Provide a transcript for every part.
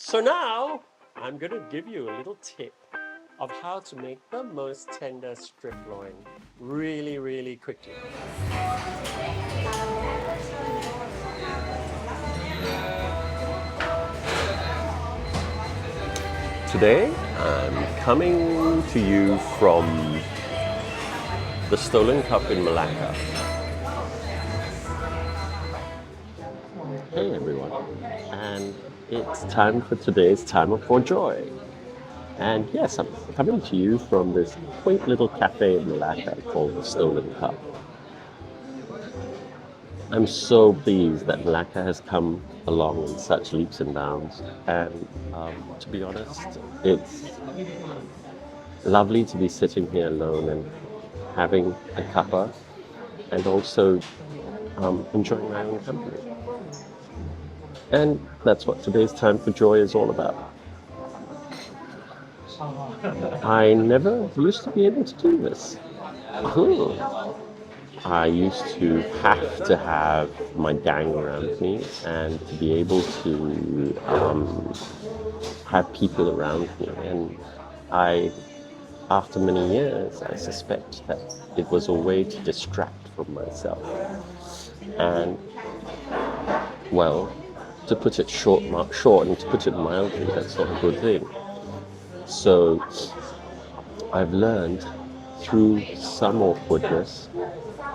So now I'm going to give you a little tip of how to make the most tender striploin really quickly. Today I'm coming to you from the Stolen Cup in Malacca. Hey everyone, and it's time for today's Time for Joy. And yes, I'm coming to you from this quaint little cafe in Malacca called the Stolen Cup. I'm so pleased that Malacca has come along in such leaps and bounds. And to be honest, it's lovely to be sitting here alone and having a cuppa and also enjoying my own company. And that's what today's Time for Joy is all about. I never used to be able to do this. I used to have my gang around me and to be able to have people around me. And after many years, I suspect that it was a way to distract from myself. And, well, to put it short and to put it mildly, that's not a good thing. So I've learned through some awkwardness,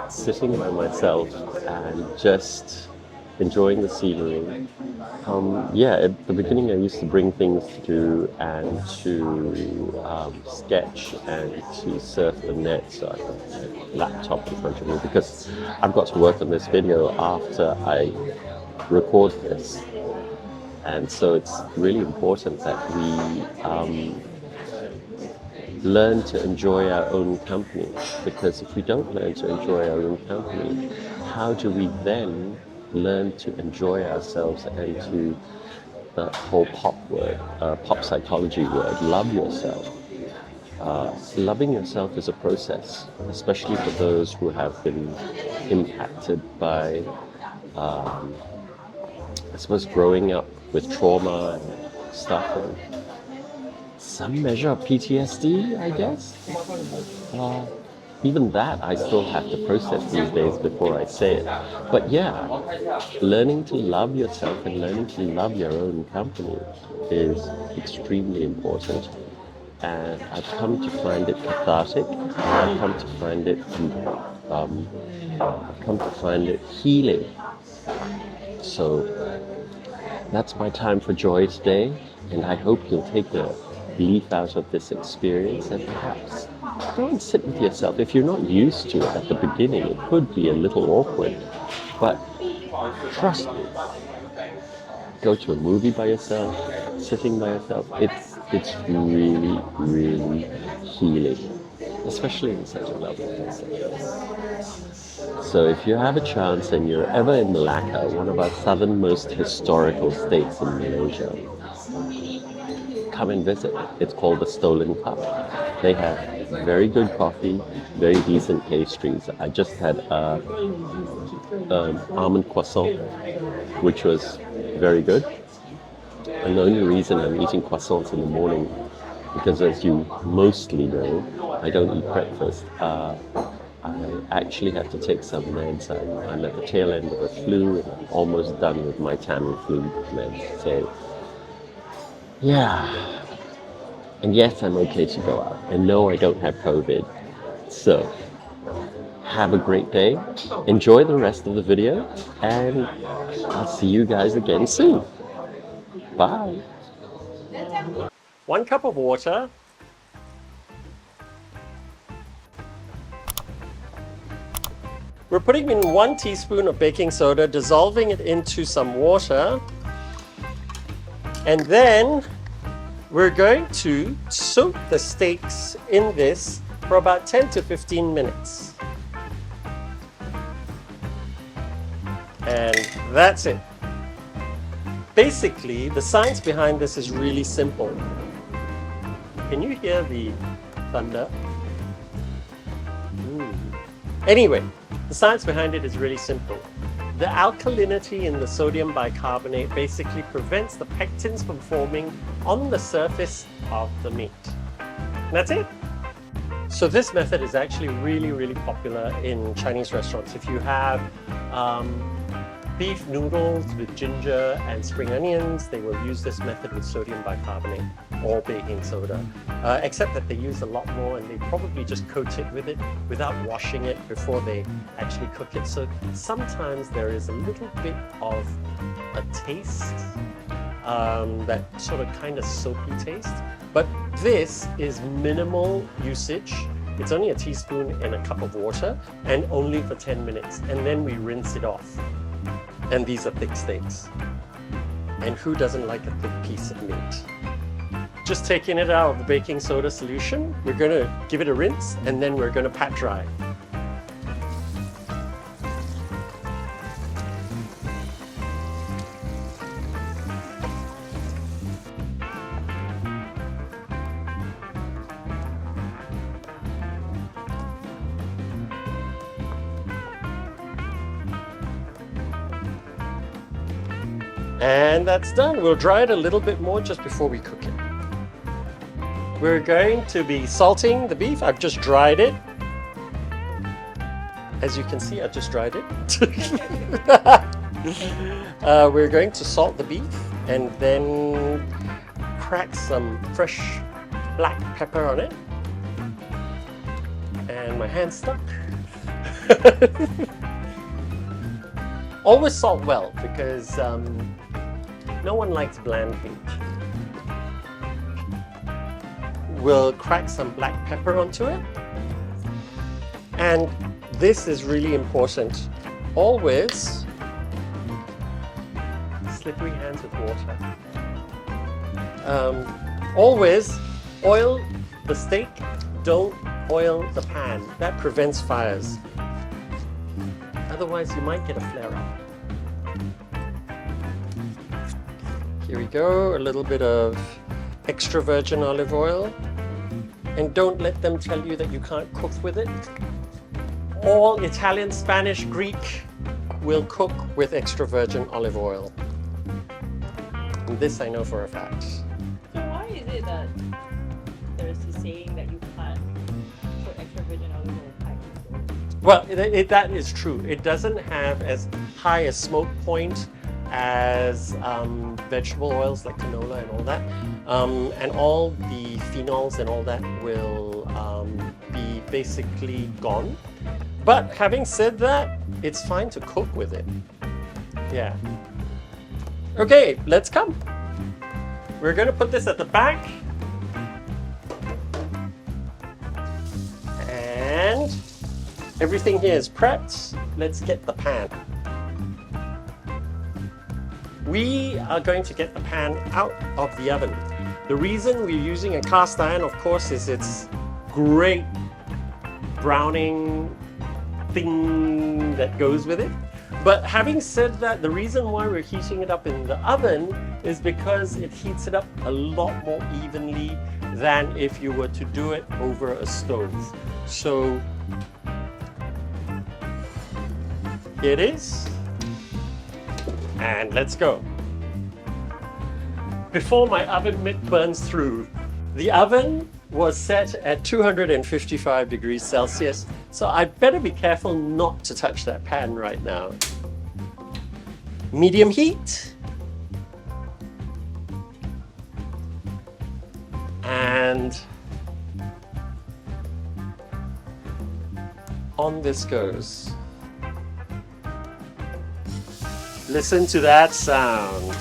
sitting by myself and just enjoying the scenery. At the beginning I used to bring things to do and to sketch and to surf the net. So I've got my laptop in front of me because I've got to work on this video after I record this. And so it's really important that we learn to enjoy our own company, because if we don't learn to enjoy our own company, how do we then learn to enjoy ourselves and to the whole pop psychology word, love yourself. Loving yourself is a process, especially for those who have been impacted by, I suppose, growing up with trauma and stuff. And some measure of PTSD, I guess. Even that I still have to process these days before I say it. But yeah, learning to love yourself and learning to love your own company is extremely important. And I've come to find it cathartic. I've come to find it healing. So that's my time for joy today, and I hope you'll take a leaf out of this experience and perhaps go and sit with yourself. If you're not used to it at the beginning, it could be a little awkward, but trust me, go to a movie by yourself, sitting by yourself, it's really healing, especially in such a lovely place like this. So if you have a chance and you're ever in Malacca, one of our southernmost historical states in Malaysia, come and visit. It's called the Stolen Cup. They have very good coffee, very decent pastries. I just had almond croissant, which was very good. And the only reason I'm eating croissants in the morning, because as you mostly know, I don't eat breakfast. I actually have to take some meds. I'm at the tail end of a flu, and I'm almost done with my Tamiflu meds. So yeah, and yes, I'm okay to go out. And no, I don't have COVID. So, have a great day. Enjoy the rest of the video, and I'll see you guys again soon. Bye. 1 cup of water. We're putting in 1 teaspoon of baking soda, dissolving it into some water. And then we're going to soak the steaks in this for about 10 to 15 minutes. And that's it. Basically, the science behind this is really simple. Can you hear the thunder? Anyway, the science behind it is really simple. The alkalinity in the sodium bicarbonate basically prevents the pectins from forming on the surface of the meat. And that's it. So this method is actually really popular in Chinese restaurants. If you have beef noodles with ginger and spring onions, they will use this method with sodium bicarbonate or baking soda, except that they use a lot more, and they probably just coat it with it without washing it before they actually cook it. So sometimes there is a little bit of a taste, that sort of kind of soapy taste, but this is minimal usage. It's only a teaspoon in a cup of water and only for 10 minutes, and then we rinse it off. And these are thick steaks. And who doesn't like a thick piece of meat? Just taking it out of the baking soda solution, we're going to give it a rinse, and then we're going to pat dry. And that's done. We'll dry it a little bit more just before we cook it. We're going to be salting the beef. I've just dried it. As you can see, I just dried it. We're going to salt the beef and then crack some fresh black pepper on it. And my hand's stuck. Always salt well, because no one likes bland meat. We'll crack some black pepper onto it. And this is really important. Always slippery hands with water. Always oil the steak, don't oil the pan. That prevents fires. Otherwise you might get a flare-up. Here we go, a little bit of extra virgin olive oil. And don't let them tell you that you can't cook with it. All Italian, Spanish, Greek will cook with extra virgin olive oil. And this I know for a fact. So why is it that there's a saying that you can't put extra virgin olive oil in packing? Well, that is true. It doesn't have as high a smoke point as vegetable oils like canola and all that. And all the phenols and all that will be basically gone. But having said that, it's fine to cook with it. Yeah. Okay, let's come. We're going to put this at the back. And everything here is prepped. Let's get the pan. We are going to get the pan out of the oven. The reason we're using a cast iron, of course, is its great browning thing that goes with it. But having said that, the reason why we're heating it up in the oven is because it heats it up a lot more evenly than if you were to do it over a stove. So here it is. And let's go. Before my oven mitt burns through, the oven was set at 255 degrees Celsius, so I'd better be careful not to touch that pan right now. Medium heat. And on this goes. Listen to that sound.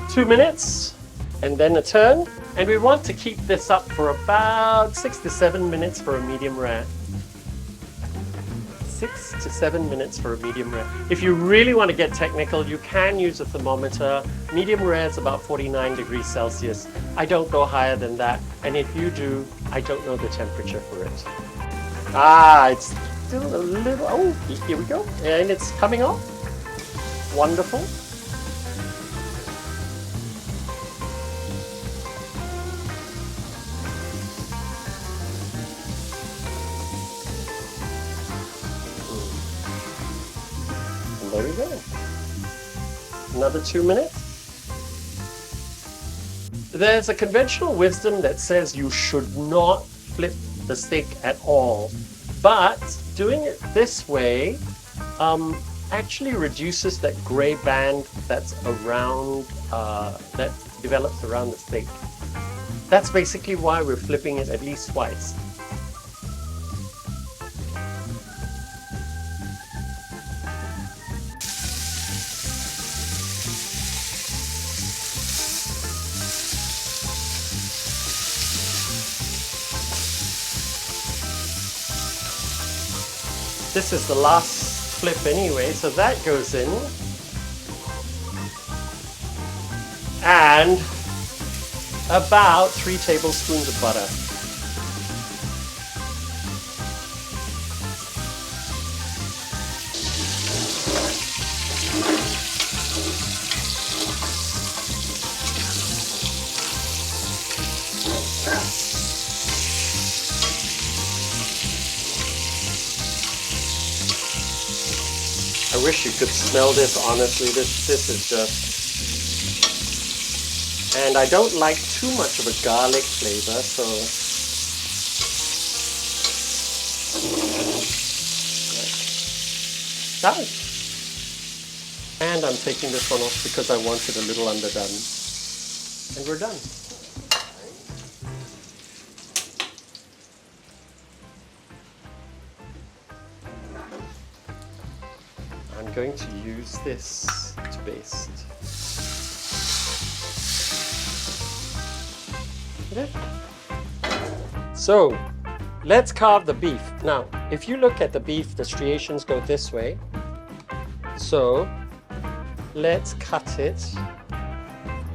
Two minutes, and then a turn. And we want to keep this up for about 6 to 7 minutes for a medium rare. 6 to 7 minutes for a medium rare. If you really want to get technical, you can use a thermometer. Medium rare is about 49 degrees Celsius. I don't go higher than that. And if you do, I don't know the temperature for it. Ah, it's still a little, oh, here we go. And it's coming off. Wonderful. we go. Another 2 minutes. There's a conventional wisdom that says you should not flip the steak at all, but doing it this way actually reduces that gray band that's around, that develops around the steak. That's basically why we're flipping it at least twice. This is the last flip anyway, so that goes in. And about 3 tablespoons of butter. I wish you could smell this, honestly. This is just... And I don't like too much of a garlic flavor, so... Done. And I'm taking this one off because I want it a little underdone. And we're done. I'm going to use this to baste. Okay. So, let's carve the beef. Now, if you look at the beef, the striations go this way. So, let's cut it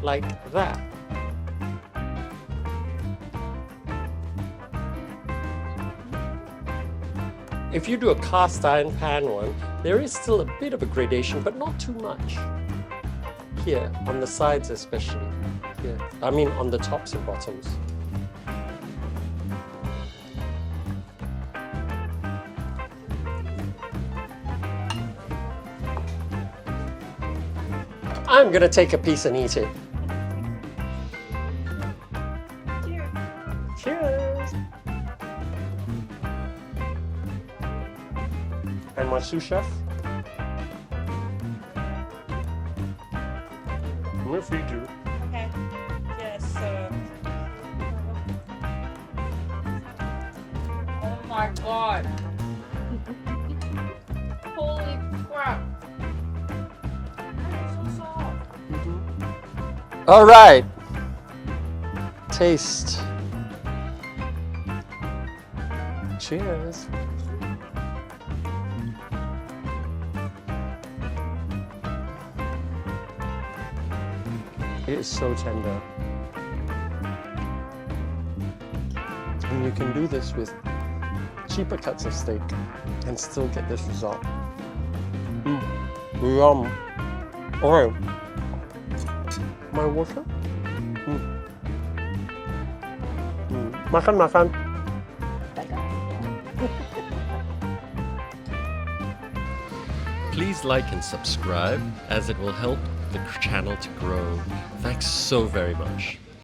like that. If you do a cast iron pan one, there is still a bit of a gradation, but not too much. Here, on the sides especially. Here. I mean on the tops and bottoms. I'm gonna take a piece and eat it. Cheers. Cheers. And my sous chef. We'll feed you. Okay. Yes. Oh my god. Holy crap. That is so soft. All right. Taste. Cheers. It is so tender. And you can do this with cheaper cuts of steak and still get this result. Yum. Alright. My water? Makan. Please like and subscribe, as it will help the channel to grow. Thanks so very much.